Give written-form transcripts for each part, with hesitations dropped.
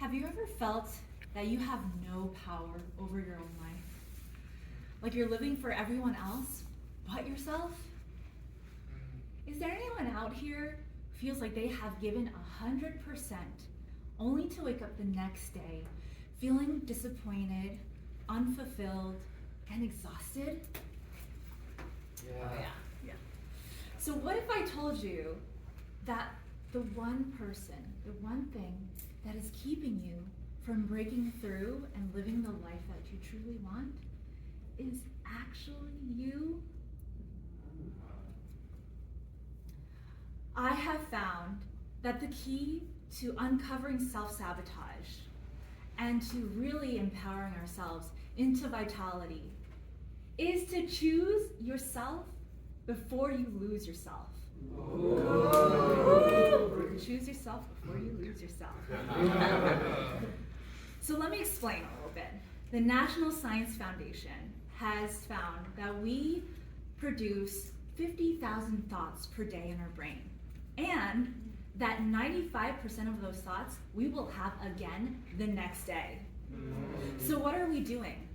Have you ever felt that you have no power over your own life? Like you're living for everyone else but yourself? Is there anyone out here who feels like they have given 100% only to wake up the next day feeling disappointed, unfulfilled, and exhausted? Yeah. So what if I told you that the one person, the one thing that is keeping you from breaking through and living the life that you truly want is actually you? I have found that the key to uncovering self-sabotage and to really empowering ourselves into vitality is to choose yourself before you lose yourself. Choose yourself before you lose yourself. So let me explain a little bit. The National Science Foundation has found that we produce 50,000 thoughts per day in our brain, and that 95% of those thoughts we will have again the next day. So what are we doing?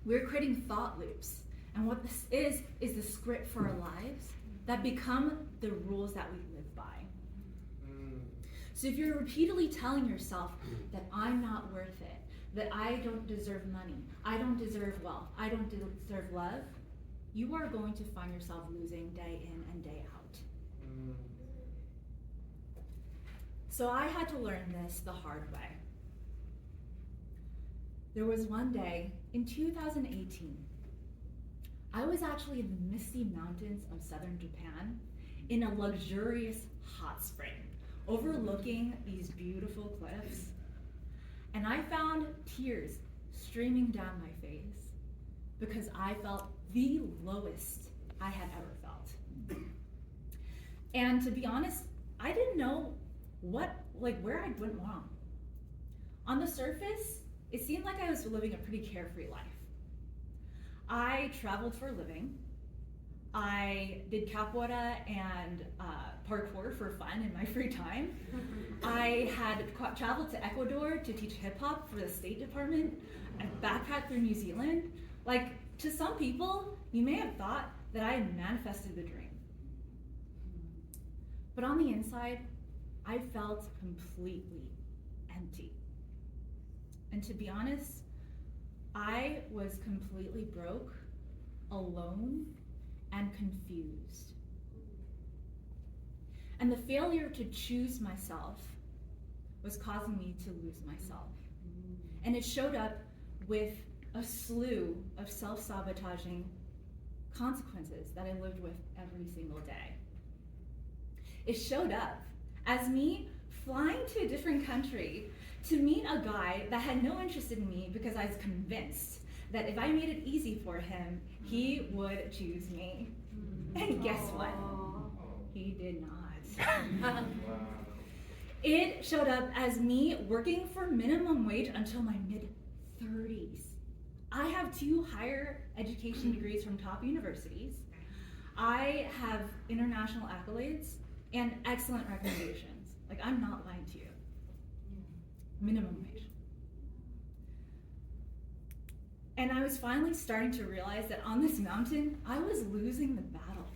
We're creating thought loops. And what this is the script for our lives that become the rules that we live by. So if you're repeatedly telling yourself that I'm not worth it, that I don't deserve money, I don't deserve wealth, I don't deserve love, you are going to find yourself losing day in and day out. So I had to learn this the hard way. There was one day in 2018, I was actually in the misty mountains of southern Japan in a luxurious hot spring overlooking these beautiful cliffs. And I found tears streaming down my face because I felt the lowest I had ever felt. And to be honest, I didn't know where I went wrong. On the surface, it seemed like I was living a pretty carefree life. I traveled for a living. I did capoeira and parkour for fun in my free time. I had traveled to Ecuador to teach hip hop for the State Department. I backpacked through New Zealand. Like, to some people, you may have thought that I had manifested the dream. But on the inside, I felt completely empty. And to be honest, I was completely broke, alone, and confused. And the failure to choose myself was causing me to lose myself. And it showed up with a slew of self-sabotaging consequences that I lived with every single day. It showed up as me flying to a different country to meet a guy that had no interest in me because I was convinced that if I made it easy for him, he would choose me. And guess what? He did not. It showed up as me working for minimum wage until my mid-30s. I have 2 higher education degrees from top universities. I have international accolades and excellent recommendations. Like, I'm not lying to you. Minimum wage. And I was finally starting to realize that on this mountain, I was losing the battle.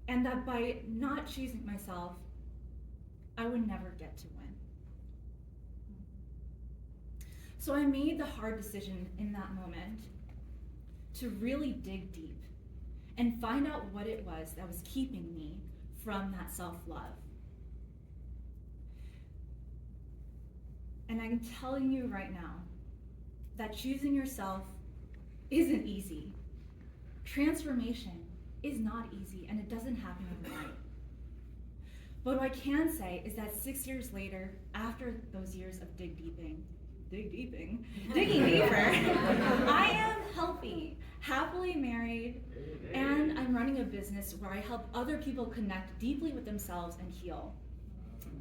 And that by not choosing myself, I would never get to win. So I made the hard decision in that moment to really dig deep and find out what it was that was keeping me from that self-love. And I'm telling you right now that choosing yourself isn't easy. Transformation is not easy, and it doesn't happen overnight. But what I can say is that 6 years later, after those years of digging deeper, I am healthy, happily married, and I'm running a business where I help other people connect deeply with themselves and heal.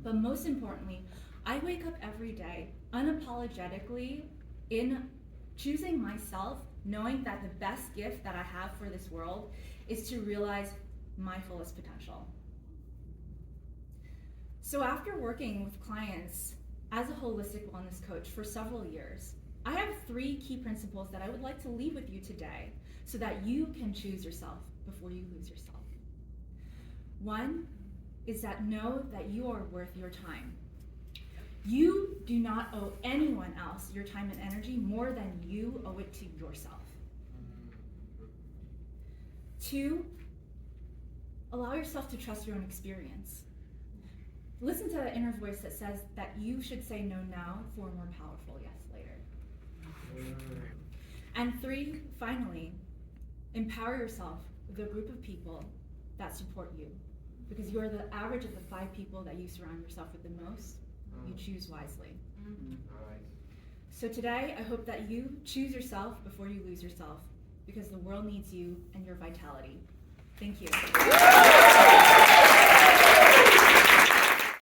But most importantly, I wake up every day unapologetically in choosing myself, knowing that the best gift that I have for this world is to realize my fullest potential. So after working with clients as a holistic wellness coach for several years, I have 3 key principles that I would like to leave with you today so that you can choose yourself before you lose yourself. 1 is that know that you are worth your time. You do not owe anyone else your time and energy more than you owe it to yourself. 2, allow yourself to trust your own experience. Listen to that inner voice that says that you should say no now for a more powerful yes later. And 3, finally, empower yourself with a group of people that support you. Because you are the average of the 5 people that you surround yourself with the most. You choose wisely. So today, I hope that you choose yourself before you lose yourself, because the world needs you and your vitality. Thank you.